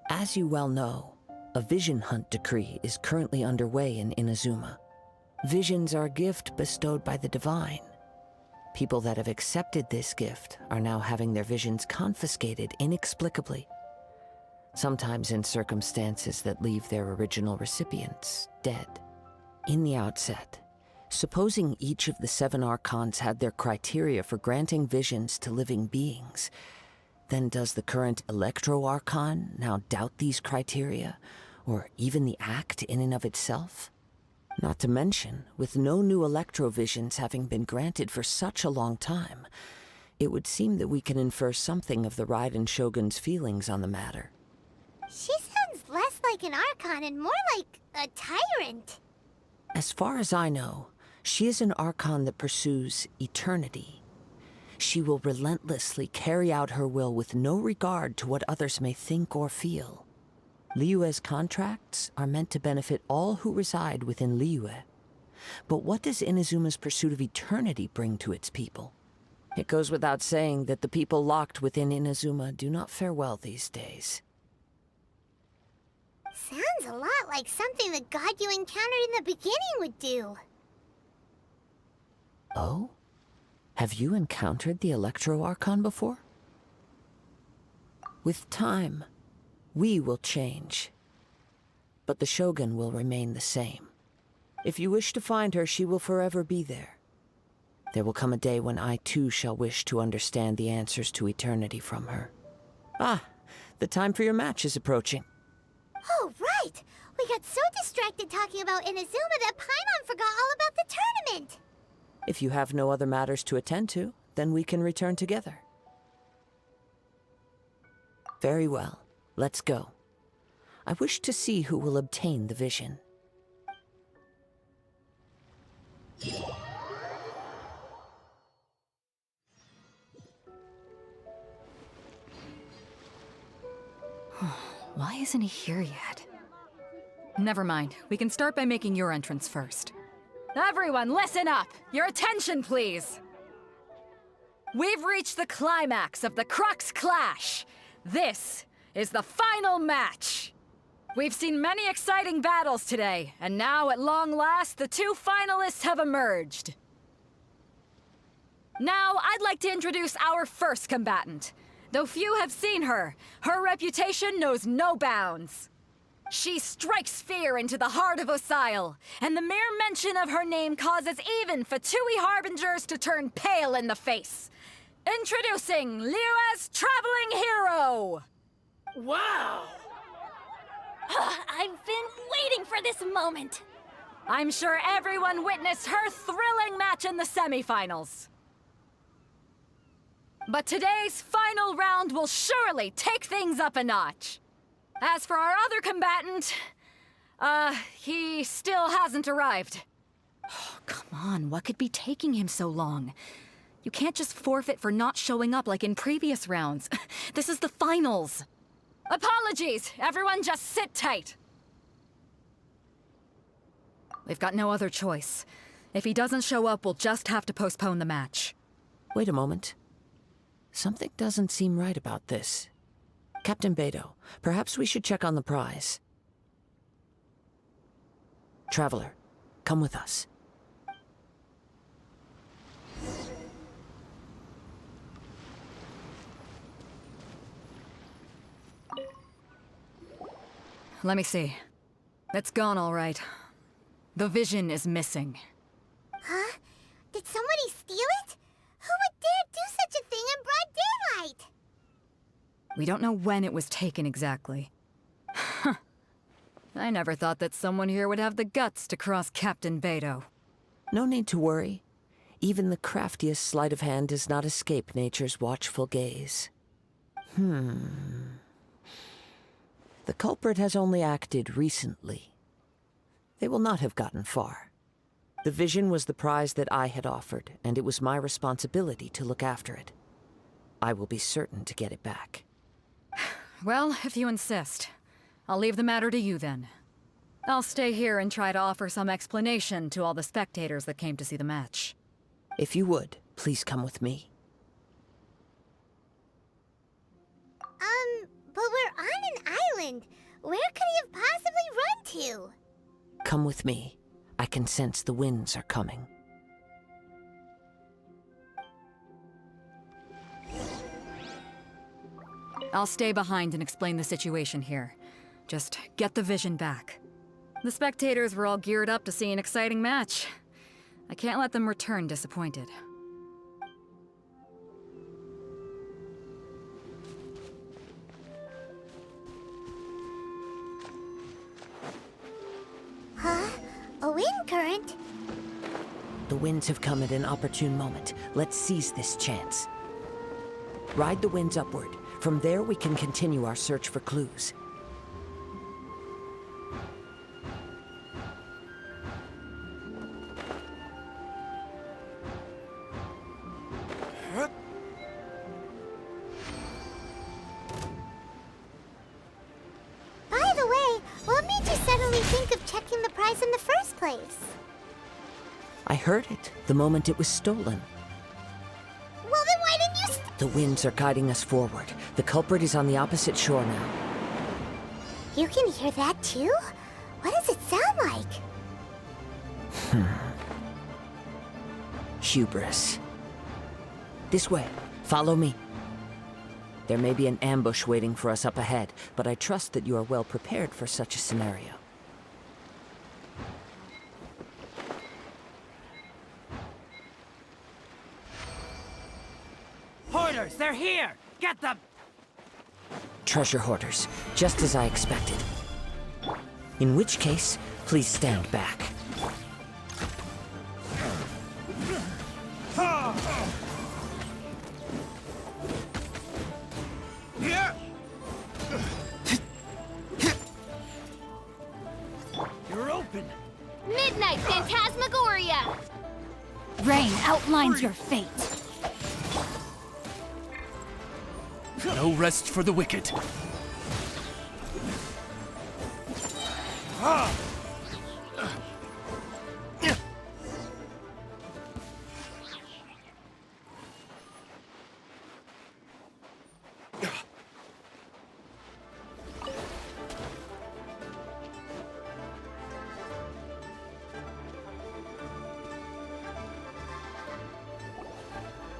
As you well know, a vision hunt decree is currently underway in Inazuma. Visions are a gift bestowed by the divine. People that have accepted this gift are now having their visions confiscated inexplicably, sometimes in circumstances that leave their original recipients dead. In the outset, supposing each of the 7 archons had their criteria for granting visions to living beings, then does the current Electro-Archon now doubt these criteria, or even the act in and of itself? Not to mention, with no new Electro-Visions having been granted for such a long time, it would seem that we can infer something of the Raiden Shogun's feelings on the matter. She sounds less like an Archon and more like a tyrant. As far as I know, she is an Archon that pursues eternity. She will relentlessly carry out her will with no regard to what others may think or feel. Liyue's contracts are meant to benefit all who reside within Liyue. But what does Inazuma's pursuit of eternity bring to its people? It goes without saying that the people locked within Inazuma do not fare well these days. Sounds a lot like something the god you encountered in the beginning would do. Oh? Have you encountered the Electro-Archon before? With time, we will change. But the Shogun will remain the same. If you wish to find her, she will forever be there. There will come a day when I too shall wish to understand the answers to eternity from her. Ah, the time for your match is approaching. Oh, right! We got so distracted talking about Inazuma that Paimon forgot all about the tournament! If you have no other matters to attend to, then we can return together. Very well. Let's go. I wish to see who will obtain the vision. Why isn't he here yet? Never mind. We can start by making your entrance first. Everyone, listen up! Your attention, please! We've reached the climax of the Crux Clash! This is the final match! We've seen many exciting battles today, and now, at long last, the two finalists have emerged. Now, I'd like to introduce our first combatant. Though few have seen her, her reputation knows no bounds. She strikes fear into the heart of Osile, and the mere mention of her name causes even Fatui harbingers to turn pale in the face. Introducing Liyue's traveling hero! Wow! I've been waiting for this moment. I'm sure everyone witnessed her thrilling match in the semifinals. But today's final round will surely take things up a notch. As for our other combatant, he still hasn't arrived. Oh, come on, what could be taking him so long? You can't just forfeit for not showing up like in previous rounds. This is the finals. Apologies, everyone just sit tight. We've got no other choice. If he doesn't show up, we'll just have to postpone the match. Wait a moment. Something doesn't seem right about this. Captain Beidou, perhaps we should check on the prize. Traveler, come with us. Let me see. It's gone all right. The vision is missing. Huh? Did somebody steal it? Who would dare do such a thing in broad daylight? We don't know when it was taken exactly. I never thought that someone here would have the guts to cross Captain Beidou. No need to worry. Even the craftiest sleight of hand does not escape nature's watchful gaze. The culprit has only acted recently. They will not have gotten far. The vision was the prize that I had offered, and it was my responsibility to look after it. I will be certain to get it back. Well, if you insist. I'll leave the matter to you then. I'll stay here and try to offer some explanation to all the spectators that came to see the match. If you would, please come with me. But we're on an island. Where could he have possibly run to? Come with me. I can sense the winds are coming. I'll stay behind and explain the situation here. Just get the vision back. The spectators were all geared up to see an exciting match. I can't let them return disappointed. Huh? A wind current? The winds have come at an opportune moment. Let's seize this chance. Ride the winds upward. From there, we can continue our search for clues. By the way, what made you suddenly think of checking the prize in the first place? I heard it the moment it was stolen. Well, then why didn't you The winds are guiding us forward. The culprit is on the opposite shore now. You can hear that too? What does it sound like? Hubris. This way. Follow me. There may be an ambush waiting for us up ahead, but I trust that you are well prepared for such a scenario. Hoarders, they're here! Get them! Treasure hoarders, just as I expected. In which case, please stand back. rain outlines your fate. No rest for the wicked.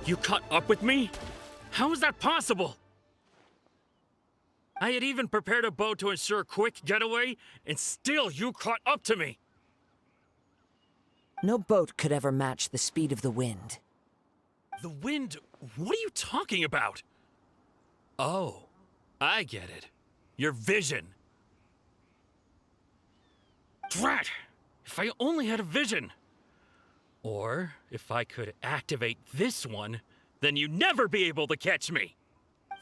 You caught up with me? How is that possible? I had even prepared a boat to ensure a quick getaway, and still you caught up to me! No boat could ever match the speed of the wind. The wind? What are you talking about? Oh, I get it. Your vision. Drat! If I only had a vision! Or, if I could activate this one, then you'd never be able to catch me!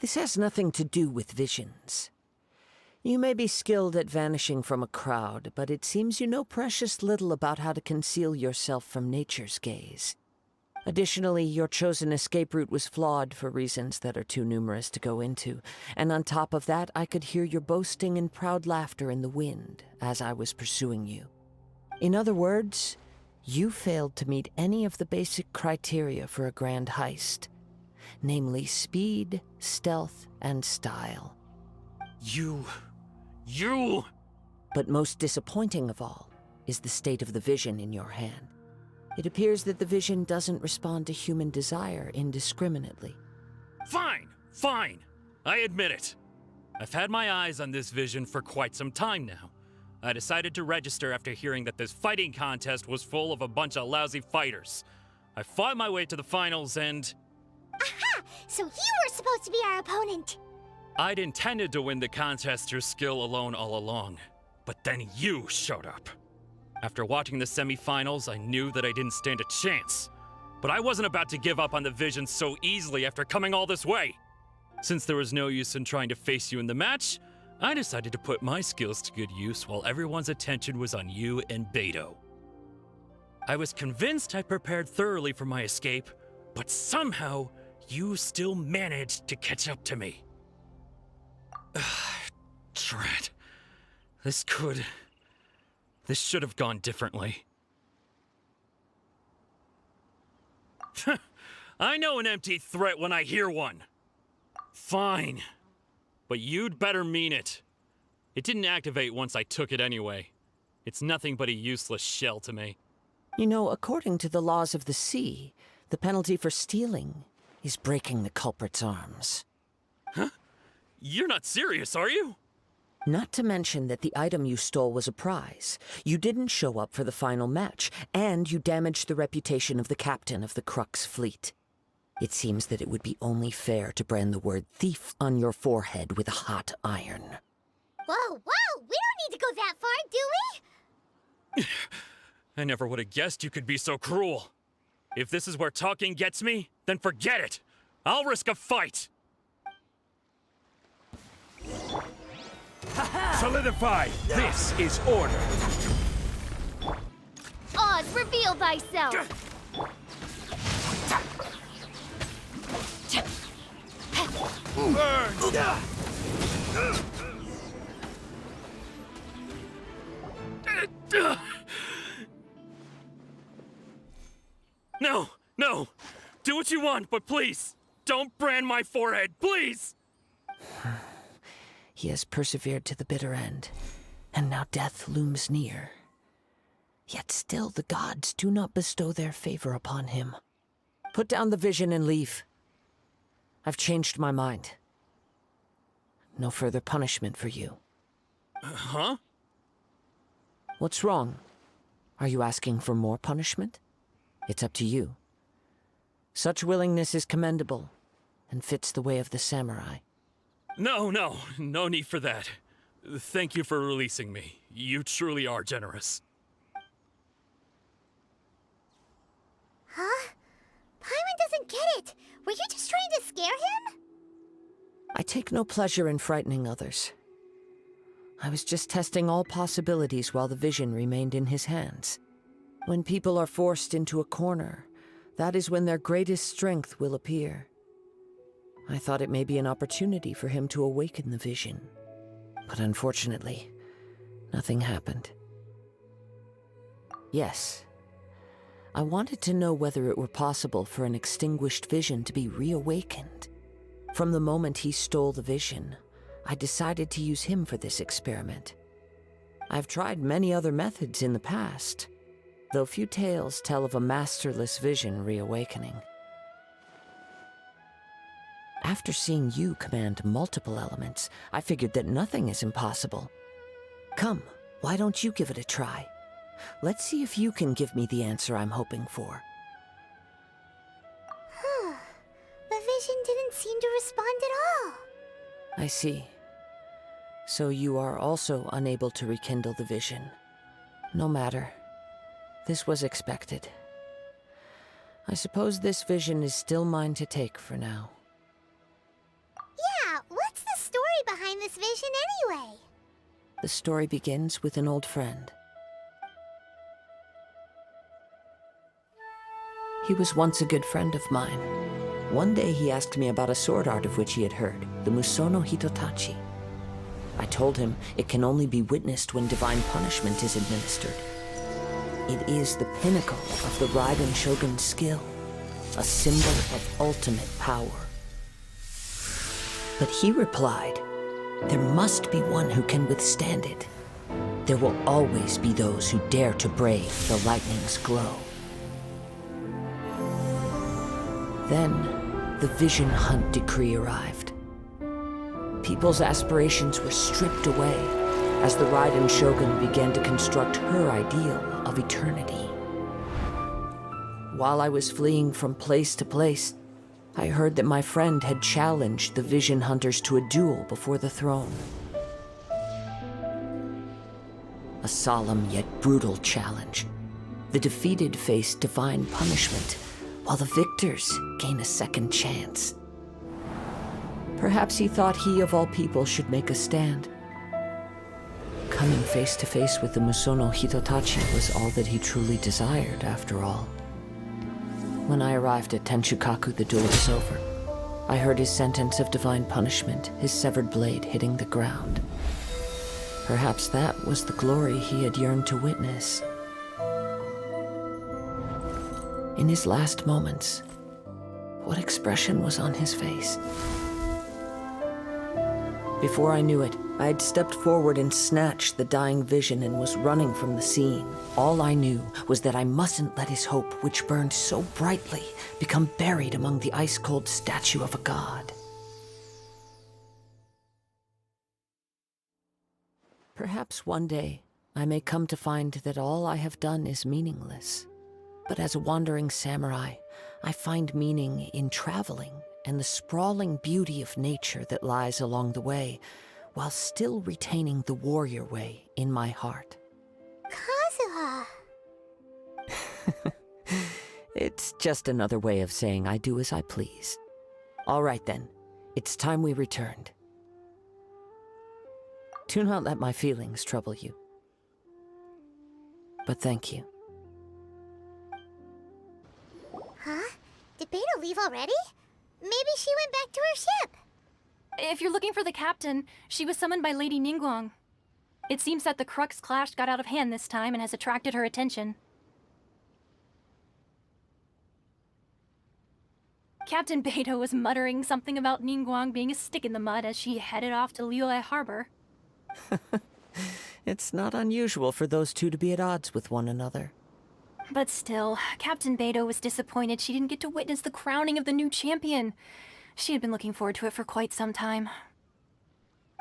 This has nothing to do with visions. You may be skilled at vanishing from a crowd, but it seems you know precious little about how to conceal yourself from nature's gaze. Additionally, your chosen escape route was flawed for reasons that are too numerous to go into, and on top of that, I could hear your boasting and proud laughter in the wind as I was pursuing you. In other words, you failed to meet any of the basic criteria for a grand heist, namely speed, stealth, and style. You... But most disappointing of all is the state of the vision in your hand. It appears that the vision doesn't respond to human desire indiscriminately. Fine, fine. I admit it. I've had my eyes on this vision for quite some time now. I decided to register after hearing that this fighting contest was full of a bunch of lousy fighters. I fought my way to the finals and... Aha! So you were supposed to be our opponent! I'd intended to win the contest through skill alone all along, but then you showed up. After watching the semi-finals, I knew that I didn't stand a chance. But I wasn't about to give up on the vision so easily after coming all this way. Since there was no use in trying to face you in the match, I decided to put my skills to good use while everyone's attention was on you and Beto. I was convinced I prepared thoroughly for my escape, but somehow you still managed to catch up to me. Drat. This should have gone differently. I know an empty threat when I hear one. Fine. But you'd better mean it. It didn't activate once I took it anyway. It's nothing but a useless shell to me. You know, according to the laws of the sea, the penalty for stealing is breaking the culprit's arms. Huh? You're not serious, are you? Not to mention that the item you stole was a prize. You didn't show up for the final match, and you damaged the reputation of the captain of the Crux fleet. It seems that it would be only fair to brand the word thief on your forehead with a hot iron. Whoa, whoa! We don't need to go that far, do we? I never would have guessed you could be so cruel. If this is where talking gets me, then forget it. I'll risk a fight. Solidify! This is order! Oz, reveal thyself! No, no! Do what you want, but please, don't brand my forehead, please! He has persevered to the bitter end, and now death looms near. Yet still the gods do not bestow their favor upon him. Put down the vision and leave. I've changed my mind. No further punishment for you. Huh? What's wrong? Are you asking for more punishment? It's up to you. Such willingness is commendable, and fits the way of the samurai. No need for that. Thank you for releasing me. You truly are generous. Huh? Paimon doesn't get it. Were you just trying to scare him? I take no pleasure in frightening others. I was just testing all possibilities while the vision remained in his hands. When people are forced into a corner, That is when their greatest strength will appear. I thought it may be an opportunity for him to awaken the vision. But unfortunately, nothing happened. Yes. I wanted to know whether it were possible for an extinguished vision to be reawakened. From the moment he stole the vision, I decided to use him for this experiment. I've tried many other methods in the past, though few tales tell of a masterless vision reawakening. After seeing you command multiple elements, I figured that nothing is impossible. Come, why don't you give it a try? Let's see if you can give me the answer I'm hoping for. The vision didn't seem to respond at all. I see. So you are also unable to rekindle the vision. No matter. This was expected. I suppose this vision is still mine to take for now. Yeah, what's the story behind this vision anyway? The story begins with an old friend. He was once a good friend of mine. One day he asked me about a sword art of which he had heard, the Musono Hitotachi. I told him it can only be witnessed when divine punishment is administered. It is the pinnacle of the Raiden Shogun's skill, a symbol of ultimate power. But he replied, there must be one who can withstand it. There will always be those who dare to brave the lightning's glow. Then, the Vision Hunt decree arrived. People's aspirations were stripped away as the Raiden Shogun began to construct her ideal of eternity. While I was fleeing from place to place, I heard that my friend had challenged the Vision Hunters to a duel before the throne. A solemn yet brutal challenge. The defeated face divine punishment, while the victors gain a second chance. Perhaps he thought he of all people should make a stand. Coming face to face with the Musono Hitotachi was all that he truly desired, after all. When I arrived at Tenshukaku, the duel was over. I heard his sentence of divine punishment, his severed blade hitting the ground. Perhaps that was the glory he had yearned to witness. In his last moments, what expression was on his face? Before I knew it, I had stepped forward and snatched the dying vision and was running from the scene. All I knew was that I mustn't let his hope, which burned so brightly, become buried among the ice-cold statue of a god. Perhaps one day, I may come to find that all I have done is meaningless. But as a wandering samurai, I find meaning in traveling and the sprawling beauty of nature that lies along the way, while still retaining the warrior way in my heart. Kazuha! It's just another way of saying I do as I please. All right then, it's time we returned. Do not let my feelings trouble you. But thank you. Huh? Did Beto leave already? Maybe she went back to her ship. If you're looking for the captain, she was summoned by Lady Ningguang. It seems that the Crux clash got out of hand this time and has attracted her attention. Captain Beto was muttering something about Ningguang being a stick in the mud as she headed off to Liyue Harbor. It's not unusual for those two to be at odds with one another. But still, Captain Beto was disappointed she didn't get to witness the crowning of the new champion. She had been looking forward to it for quite some time.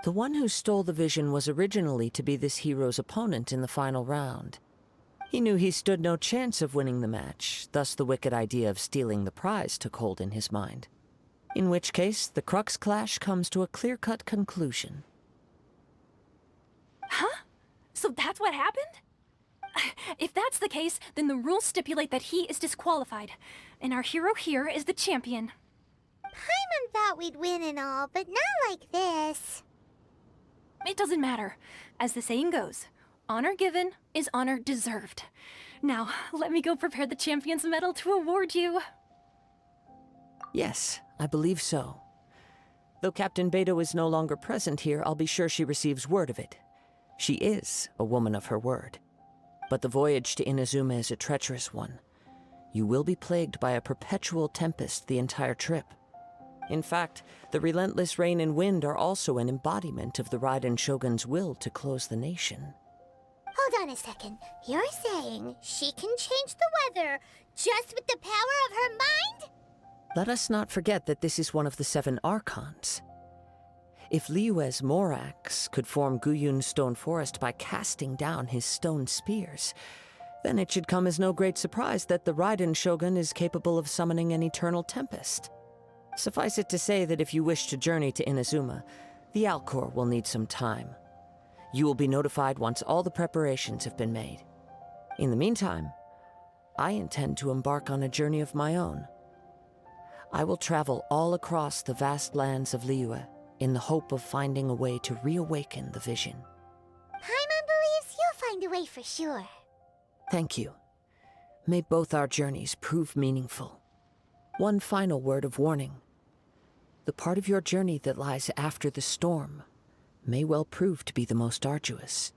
The one who stole the vision was originally to be this hero's opponent in the final round. He knew he stood no chance of winning the match, thus the wicked idea of stealing the prize took hold in his mind. In which case, the Crux clash comes to a clear-cut conclusion. Huh? So that's what happened? If that's the case, then the rules stipulate that he is disqualified, and our hero here is the champion. Paimon thought we'd win and all, but not like this. It doesn't matter. As the saying goes, honor given is honor deserved. Now, let me go prepare the Champion's Medal to award you. Yes, I believe so. Though Captain Beto is no longer present here, I'll be sure she receives word of it. She is a woman of her word. But the voyage to Inazuma is a treacherous one. You will be plagued by a perpetual tempest the entire trip. In fact, the relentless rain and wind are also an embodiment of the Raiden Shogun's will to close the nation. Hold on a second. You're saying she can change the weather just with the power of her mind? Let us not forget that this is one of the 7 Archons. If Liyue's Morax could form Guyun's stone forest by casting down his stone spears, then it should come as no great surprise that the Raiden Shogun is capable of summoning an eternal tempest. Suffice it to say that if you wish to journey to Inazuma, the Alcor will need some time. You will be notified once all the preparations have been made. In the meantime, I intend to embark on a journey of my own. I will travel all across the vast lands of Liyue in the hope of finding a way to reawaken the vision. Paimon believes you'll find a way for sure. Thank you. May both our journeys prove meaningful. One final word of warning. The part of your journey that lies after the storm may well prove to be the most arduous.